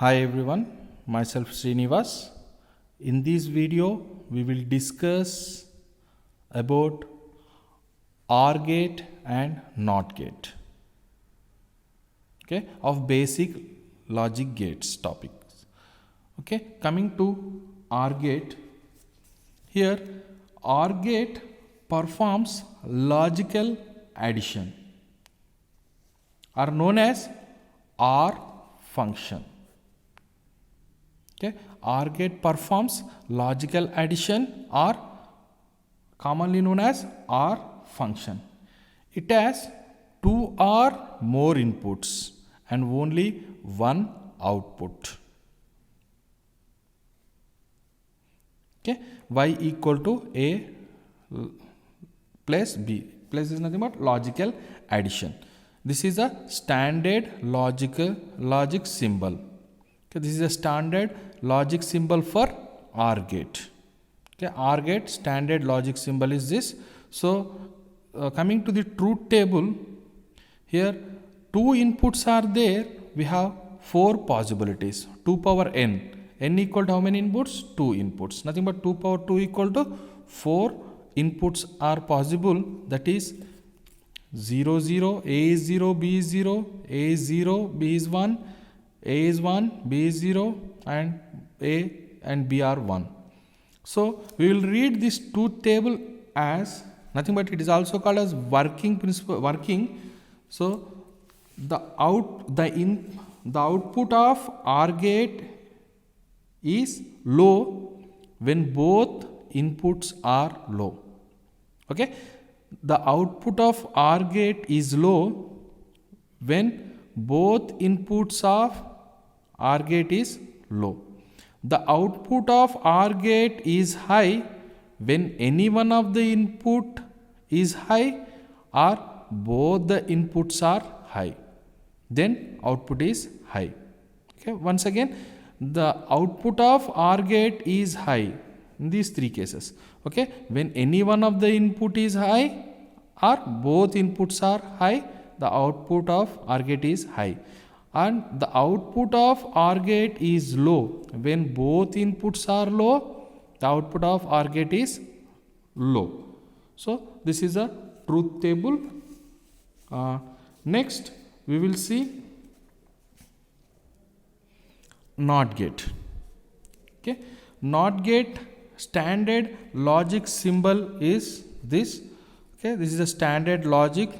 Hi everyone, myself Srinivas. In this video, we will discuss about OR gate and NOT gate. Okay, of basic logic gates topics. Okay, coming to OR gate. Here, OR gate performs logical addition, are known as OR function. Okay, OR gate performs logical addition or commonly known as OR function. It has two or more inputs and only one output. Okay, y equal to a plus b. Plus is nothing but logical addition. This is a standard logic symbol. Okay, this is a standard logic symbol for OR gate. Okay, OR gate standard logic symbol is this. So, coming to the truth table, here two inputs are there. We have four possibilities. 2 power n. N equal to how many inputs? 2 inputs. Nothing but 2 power 2 equal to 4 inputs are possible. That is 0, 0, A is 0, B is 0, A is 0, B is 1, A is 1, B is 0 and A and B are 1. So, we will read this truth table as nothing but it is also called as working principle working. So, the output of OR gate is low when both inputs are low. Okay, the output of OR gate is low when both inputs of OR gate is low. The output of OR gate is high when any one of the input is high or both the inputs are high. Then output is high. Okay, once again, the output of OR gate is high in these three cases. Okay, when any one of the input is high or both inputs are high, the output of OR gate is high. And the output of OR gate is low when both inputs are low, the output of OR gate is low. So, this is a truth table. Next, we will see NOT gate. Okay, NOT gate standard logic symbol is this. Okay, this is a standard logic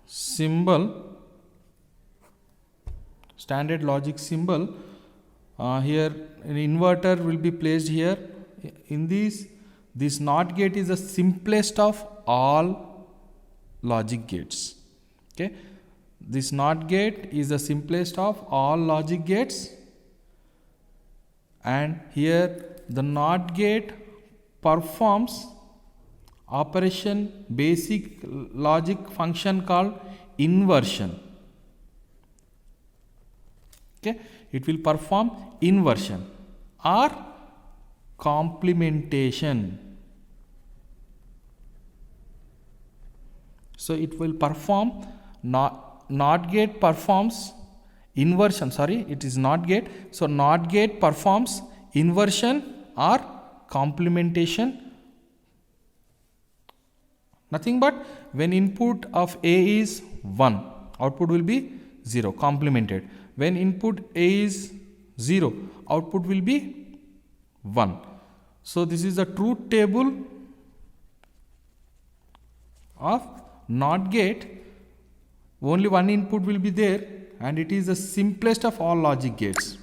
symbol. Standard logic symbol. Here an inverter will be placed here. In this NOT gate is the simplest of all logic gates. Okay, this NOT gate is the simplest of all logic gates, and here the NOT gate performs operation basic logic function called inversion. Okay, it will perform inversion or complementation. So, it will perform NOT gate performs inversion. Sorry, it is NOT gate. So, NOT gate performs inversion or complementation. Nothing but when input of A is 1, output will be 0, complemented. When input A is 0, output will be 1. So, this is the truth table of NOT gate. Only one input will be there and it is the simplest of all logic gates.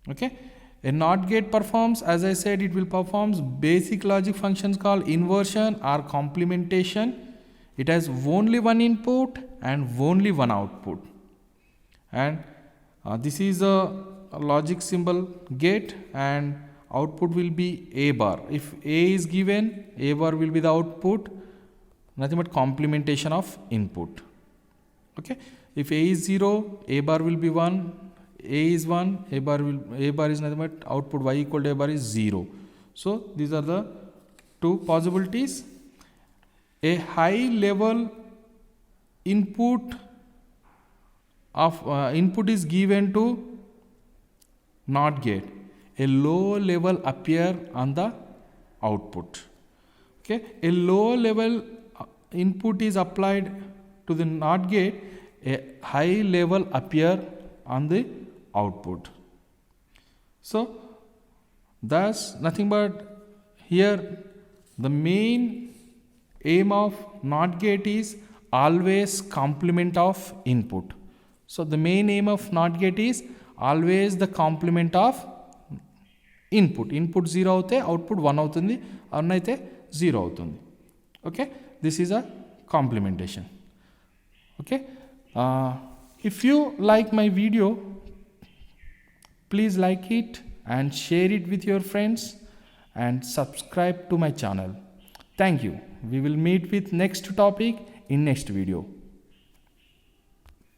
Okay, a NOT gate performs, as I said, it will performs basic logic functions called inversion or complementation. It has only one input and only one output. And this is a logic symbol gate and output will be A bar. If A is given, A bar will be the output, nothing but complementation of input. Okay, if A is 0, A bar will be 1, A is 1, A bar is nothing but output y equal to A bar is 0. So, these are the two possibilities. A high level input of input is given to NOT gate, a low level appear on the output. Okay, a low level input is applied to the NOT gate, a high level appear on the output. So thus nothing but here the main aim of NOT gate is always complement of input. So the main aim of NOT gate is always the complement of input. Input 0 అవుతే output 1 అవుతుంది, అవును అయితే 0 అవుతుంది. Okay, this is a complementation. Okay, if you like my video, please like it and share it with your friends and subscribe to my channel. Thank you. We will meet with next topic in next video.